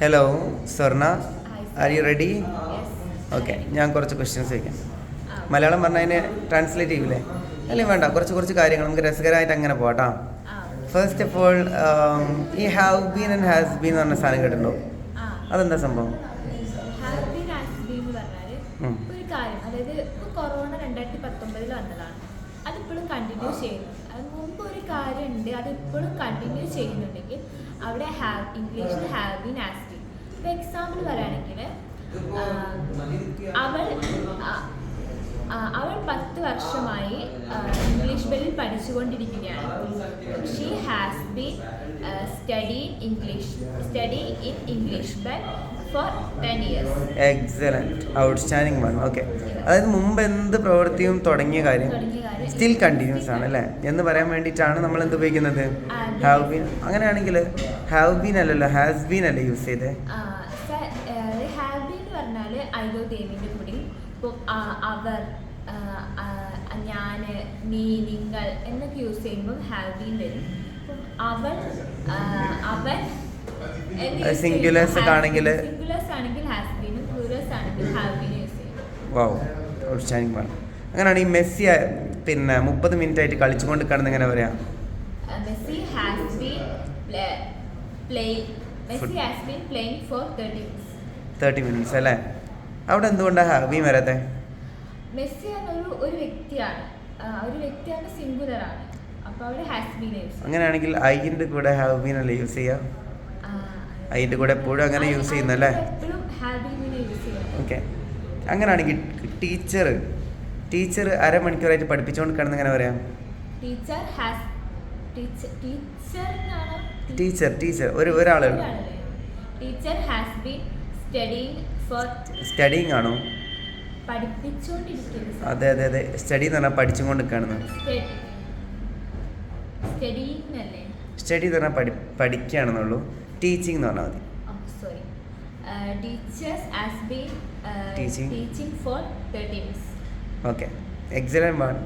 Hello സ്വർണ, are you ready? Yes. Okay, ഞാൻ കുറച്ച് ക്വസ്റ്റ്യൻസ് ചോദിക്കാം. മലയാളം പറഞ്ഞതിന് ട്രാൻസ്ലേറ്റ് ചെയ്യൂലേ? അല്ലെങ്കിൽ വേണ്ട, കുറച്ച് കാര്യങ്ങൾ നമുക്ക് രസകരമായിട്ട് അങ്ങനെ പോകട്ടോ. ഫസ്റ്റ് ഓഫ് ഓൾ, ഈ have been and has been എന്ന് പറഞ്ഞ സാധനം കേട്ടിട്ടുണ്ടോ? അതെന്താ സംഭവം? ഹാവ് ബീൻ ഹാസ് ബീൻ എന്ന് പറഞ്ഞാൽ ഒരു കാര്യം, അതായത് ഇപ്പോൾ കൊറോണ 2019 വന്നതാണ്, അതിപ്പോഴും കണ്ടിന്യൂ ചെയ്യുന്നു. അത് മുമ്പ് ഒരു കാര്യം ഉണ്ട്, അതിപ്പോഴും കണ്ടിന്യൂ ചെയ്യുന്നുണ്ടെങ്കിൽ അവിടെ ഇംഗ്ലീഷിൽ ഹാവ് ബീൻ ഹാസ് ബീൻ. ഇപ്പോൾ എക്സാമ്പിൾ പറയുകയാണെങ്കിൽ അവൾ 10 വർഷമായി ഇംഗ്ലീഷ് ബെല്ലിൽ പഠിച്ചുകൊണ്ടിരിക്കുകയാണ്. She has been study in English bell for 10 years. Excellent, outstanding one. Okay, അതായത് മുമ്പ് എന്ത് പ്രവൃത്തിയും തുടങ്ങിയ കാര്യം സ്റ്റിൽ കണ്ടിന്യൂസ് ആണ് അല്ലേ എന്ന് പറയാൻ വേണ്ടിയിട്ടാണ് നമ്മൾ എന്ത് ഉപയോഗിക്കുന്നത്? Have been. അങ്ങനെയാണെങ്കിൽ ഹാവ് ബീൻ അല്ലല്ലോ, ഹാസ് ബീൻ അല്ലേ യൂസ് ചെയ്തേ? ഹാവ് ബീൻ എന്ന് പറഞ്ഞാൽ ഐതോ ദേവിൻ്റെ കൂടി ഇപ്പോൾ അവർ, ഞാൻ, നീ, നിങ്ങൾ എന്നൊക്കെ യൂസ് ചെയ്യുമ്പോൾ ഹാവ് ബീൻ വരും. ഇപ്പം അവൻ സിംഗുലേഴ്സ് ആണെങ്കിൽ ഹാസ് ബീനും പ്ലൂറൽസ് ആണെങ്കിൽ ഹാവ് ബീൻ യൂസ് ചെയ്യും. വാവ്, ഔട്ട്സ്റ്റാൻഡിങ് വൺ. അങ്ങനെയാണ് ഈ മെസ്സി പിന്നെ 30 മിനിറ്റ് ആയിട്ട് കളിച്ചുകൊണ്ട് കാണുന്ന എങ്ങനെ പറയാം? Messi has been playing four 30 minutes അല്ലേ? അവിടെ എന്തുകൊണ്ടാണ് ഹാവ് ബീൻ വരാത്തെ? മെസ്സി ഒരു വ്യക്തിയാണ് സിംഗുലറാണ്, അപ്പോൾ അവിടെ ഹാസ് ബീൻ യൂസ്. അങ്ങനെയാണെങ്കിൽ ഐൻ്റെ കൂടെ ഹാവ് ബീൻ അല്ലേ യൂസ് ചെയ്യുക? ഐൻ്റെ കൂടെ എപ്പോഴും അങ്ങനെ യൂസ് ചെയ്യുന്നല്ലേ? ഓക്കെ, അങ്ങനെയാണെങ്കിൽ ടീച്ചർ അരമണിക്കൂറായിട്ട് പഠിപ്പിച്ചുകൊണ്ട് എങ്ങനെ പറയാം? ടീച്ചർ ഒരാൾ സ്റ്റഡിങ് ആണോ? അതെ, സ്റ്റഡി എന്ന് പറഞ്ഞാൽ പഠിച്ചുകൊണ്ട് നിൽക്കുകയാണെന്ന്. സ്റ്റഡി എന്ന് പറഞ്ഞാൽ പഠിക്കുകയാണെന്നുള്ളൂ. ടീച്ചിങ് എന്ന് പറഞ്ഞാൽ മതി. Teaching for 30 minutes. Okay, excellent one.